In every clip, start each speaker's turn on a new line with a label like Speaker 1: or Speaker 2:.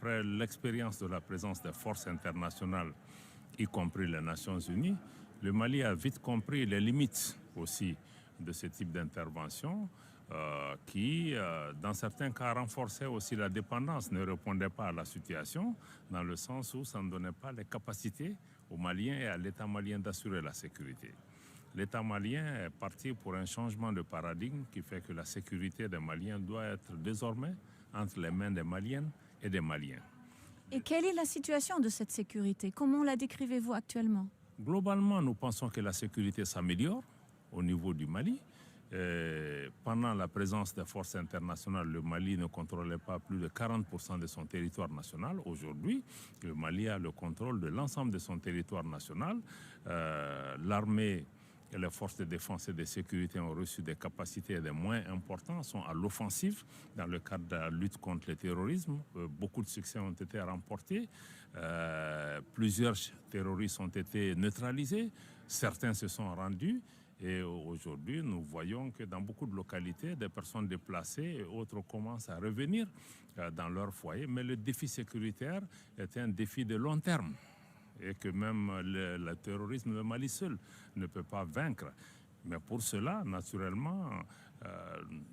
Speaker 1: après l'expérience de la présence des forces internationales, y compris les Nations Unies, le Mali a vite compris les limites aussi de ce type d'intervention qui, dans certains cas, renforçait aussi la dépendance, ne répondait pas à la situation, dans le sens où ça ne donnait pas les capacités aux Maliens et à l'État malien d'assurer la sécurité. L'État malien est parti pour un changement de paradigme qui fait que la sécurité des Maliens doit être désormais entre les mains des Maliennes et des Maliens.
Speaker 2: Et quelle est la situation de cette sécurité? Comment la décrivez-vous actuellement?
Speaker 1: Globalement, nous pensons que la sécurité s'améliore au niveau du Mali. Pendant la présence des forces internationales, le Mali ne contrôlait pas plus de 40% de son territoire national. Aujourd'hui, le Mali a le contrôle de l'ensemble de son territoire national. L'armée et les forces de défense et de sécurité ont reçu des capacités et des moyens importants, sont à l'offensive dans le cadre de la lutte contre le terrorisme. Beaucoup de succès ont été remportés. Plusieurs terroristes ont été neutralisés. Certains se sont rendus. Et aujourd'hui, nous voyons que dans beaucoup de localités, des personnes déplacées et autres commencent à revenir dans leur foyer. Mais le défi sécuritaire est un défi de long terme. Et que même le terrorisme, le Mali seul ne peut pas vaincre. Mais pour cela, naturellement,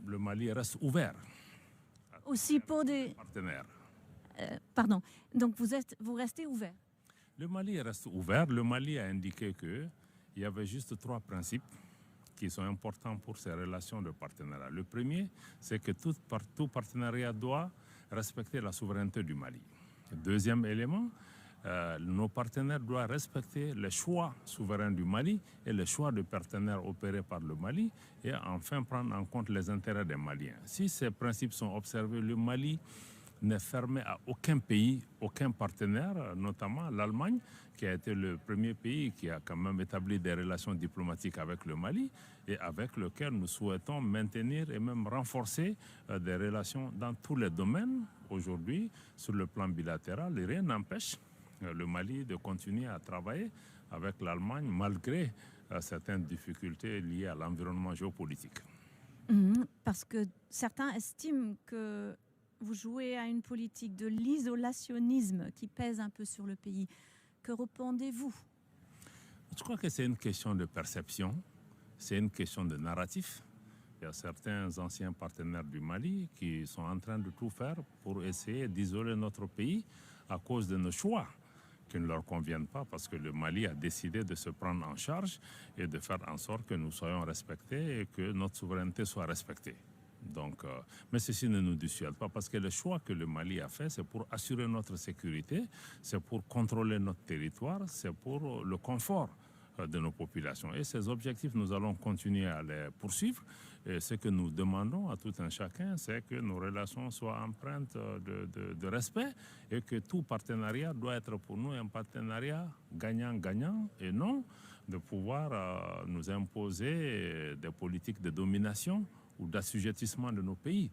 Speaker 1: le Mali reste ouvert.
Speaker 2: Aussi pour des
Speaker 1: partenaires.
Speaker 2: Pardon, donc vous restez ouvert?
Speaker 1: Le Mali reste ouvert. Le Mali a indiqué qu'il y avait juste 3 principes qui sont importants pour ces relations de partenariat. Le premier, c'est que tout partenariat doit respecter la souveraineté du Mali. Le deuxième élément, nos partenaires doivent respecter les choix souverains du Mali et les choix de partenaires opérés par le Mali et enfin prendre en compte les intérêts des Maliens. Si ces principes sont observés, le Mali n'est fermé à aucun pays, aucun partenaire, notamment l'Allemagne, qui a été le premier pays qui a quand même établi des relations diplomatiques avec le Mali et avec lequel nous souhaitons maintenir et même renforcer des relations dans tous les domaines. Aujourd'hui, sur le plan bilatéral, rien n'empêche le Mali de continuer à travailler avec l'Allemagne malgré certaines difficultés liées à l'environnement géopolitique.
Speaker 2: Parce que certains estiment que vous jouez à une politique de l'isolationnisme qui pèse un peu sur le pays. Que répondez-vous?
Speaker 1: Je crois que c'est une question de perception, c'est une question de narratif. Il y a certains anciens partenaires du Mali qui sont en train de tout faire pour essayer d'isoler notre pays à cause de nos choix qui ne leur conviennent pas parce que le Mali a décidé de se prendre en charge et de faire en sorte que nous soyons respectés et que notre souveraineté soit respectée. Donc, mais ceci ne nous dissuade pas parce que le choix que le Mali a fait, c'est pour assurer notre sécurité, c'est pour contrôler notre territoire, c'est pour le confort de nos populations. Et ces objectifs, nous allons continuer à les poursuivre. Et ce que nous demandons à tout un chacun, c'est que nos relations soient empreintes de respect et que tout partenariat doit être pour nous un partenariat gagnant-gagnant et non de pouvoir nous imposer des politiques de domination ou d'assujettissement de nos pays.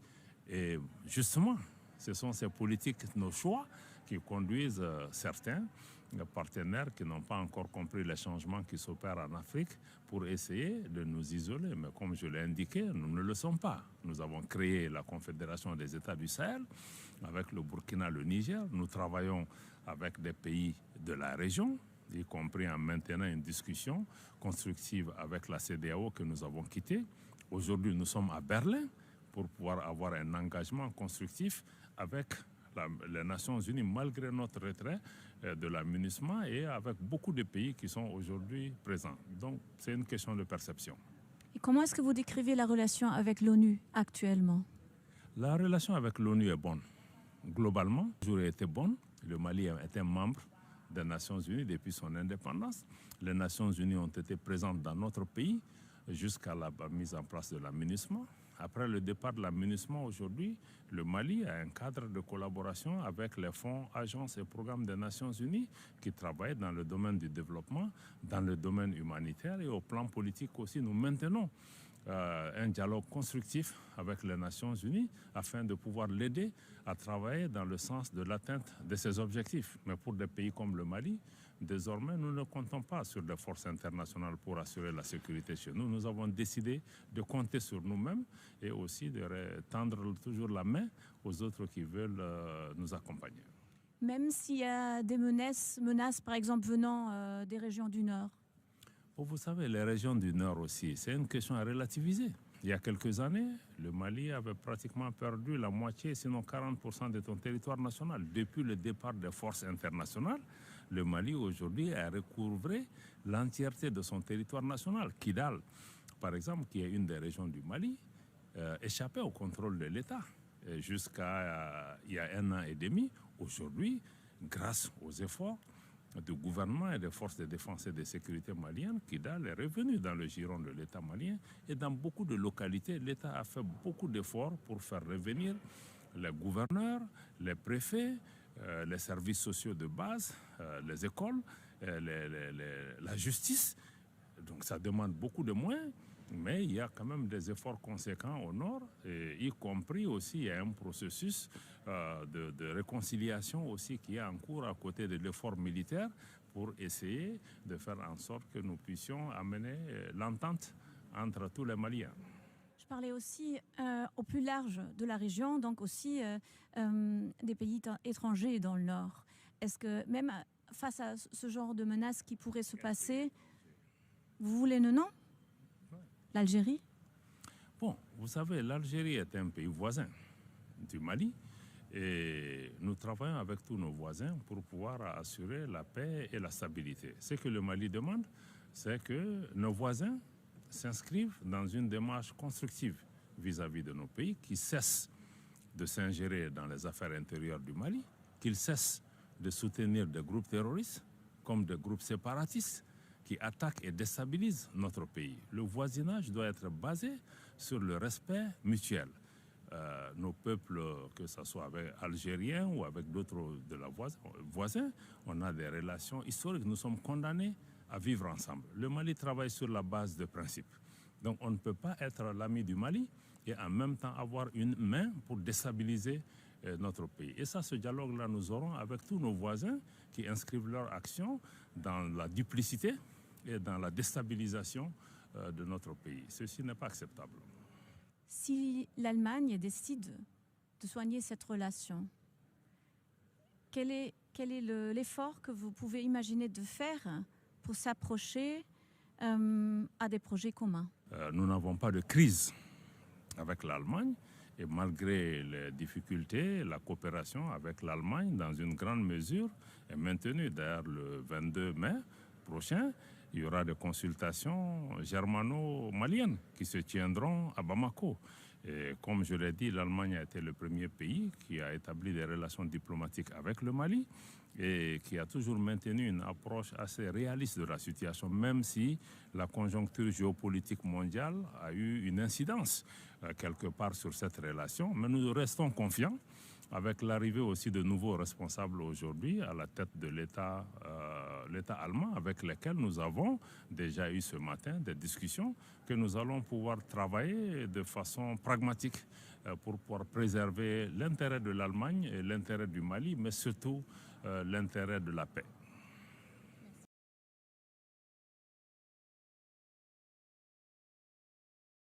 Speaker 1: Et justement, ce sont ces politiques, nos choix, qui conduisent certains partenaires qui n'ont pas encore compris les changements qui s'opèrent en Afrique pour essayer de nous isoler. Mais comme je l'ai indiqué, nous ne le sommes pas. Nous avons créé la Confédération des États du Sahel avec le Burkina, le Niger. Nous travaillons avec des pays de la région, y compris en maintenant une discussion constructive avec la CEDEAO que nous avons quittée. Aujourd'hui, nous sommes à Berlin pour pouvoir avoir un engagement constructif avec les Nations Unies, malgré notre retrait de la MINUSMA et avec beaucoup de pays qui sont aujourd'hui présents. Donc, c'est une question de perception.
Speaker 2: Et comment est-ce que vous décrivez la relation avec l'ONU actuellement?
Speaker 1: La relation avec l'ONU est bonne. Globalement, elle a toujours été bonne. Le Mali était membre des Nations Unies depuis son indépendance. Les Nations Unies ont été présentes dans notre pays jusqu'à la mise en place de la MINUSMA. Après le départ de la MINUSMA, aujourd'hui, le Mali a un cadre de collaboration avec les fonds, agences et programmes des Nations Unies qui travaillent dans le domaine du développement, dans le domaine humanitaire et au plan politique aussi. Nous maintenons un dialogue constructif avec les Nations Unies afin de pouvoir l'aider à travailler dans le sens de l'atteinte de ses objectifs. Mais pour des pays comme le Mali, désormais, nous ne comptons pas sur des forces internationales pour assurer la sécurité chez nous. Nous avons décidé de compter sur nous-mêmes et aussi de tendre toujours la main aux autres qui veulent nous accompagner.
Speaker 2: même s'il y a des menaces par exemple, venant des régions du Nord?
Speaker 1: Bon, vous savez, les régions du Nord aussi, c'est une question à relativiser. Il y a quelques années, le Mali avait pratiquement perdu la moitié, sinon 40% de son territoire national. Depuis le départ des forces internationales, le Mali aujourd'hui a recouvré l'entièreté de son territoire national. Kidal, par exemple, qui est une des régions du Mali, échappait au contrôle de l'État jusqu'à il y a 1 an et demi. Aujourd'hui, grâce aux efforts du gouvernement et des forces de défense et de sécurité maliennes, Kidal est revenu dans le giron de l'État malien. Et dans beaucoup de localités, l'État a fait beaucoup d'efforts pour faire revenir les gouverneurs, les préfets, les services sociaux de base, les écoles, la justice. Donc ça demande beaucoup de moyens, mais il y a quand même des efforts conséquents au nord, et y compris aussi il y a un processus de réconciliation aussi qui est en cours à côté de l'effort militaire pour essayer de faire en sorte que nous puissions amener l'entente entre tous les Maliens.
Speaker 2: Je parlais aussi au plus large de la région, donc aussi des pays étrangers dans le Nord. Est-ce que même face à ce genre de menaces qui pourraient se passer, vous voulez le nom? L'Algérie?
Speaker 1: Bon, vous savez, l'Algérie est un pays voisin du Mali et nous travaillons avec tous nos voisins pour pouvoir assurer la paix et la stabilité. Ce que le Mali demande, c'est que nos voisins s'inscrivent dans une démarche constructive vis-à-vis de nos pays, qui cessent de s'ingérer dans les affaires intérieures du Mali, qu'ils cessent de soutenir des groupes terroristes comme des groupes séparatistes qui attaquent et déstabilisent notre pays. Le voisinage doit être basé sur le respect mutuel. Nos peuples, que ce soit avec Algériens ou avec d'autres de la voisins, on a des relations historiques. Nous sommes condamnés à vivre ensemble. Le Mali travaille sur la base de principes. Donc on ne peut pas être l'ami du Mali et en même temps avoir une main pour déstabiliser notre pays. Et ça, ce dialogue-là, nous aurons avec tous nos voisins qui inscrivent leur action dans la duplicité et dans la déstabilisation de notre pays. Ceci n'est pas acceptable.
Speaker 2: Si l'Allemagne décide de soigner cette relation, quel est l'effort que vous pouvez imaginer de faire pour s'approcher à des projets communs?
Speaker 1: Nous n'avons pas de crise avec l'Allemagne et malgré les difficultés, la coopération avec l'Allemagne dans une grande mesure est maintenue. D'ailleurs, le 22 mai prochain, il y aura des consultations germano-maliennes qui se tiendront à Bamako. Et comme je l'ai dit, l'Allemagne a été le premier pays qui a établi des relations diplomatiques avec le Mali et qui a toujours maintenu une approche assez réaliste de la situation, même si la conjoncture géopolitique mondiale a eu une incidence quelque part sur cette relation. Mais nous restons confiants avec l'arrivée aussi de nouveaux responsables aujourd'hui à la tête de l'État allemand, avec lesquels nous avons déjà eu ce matin des discussions que nous allons pouvoir travailler de façon pragmatique pour pouvoir préserver l'intérêt de l'Allemagne et l'intérêt du Mali, mais surtout l'intérêt de la paix.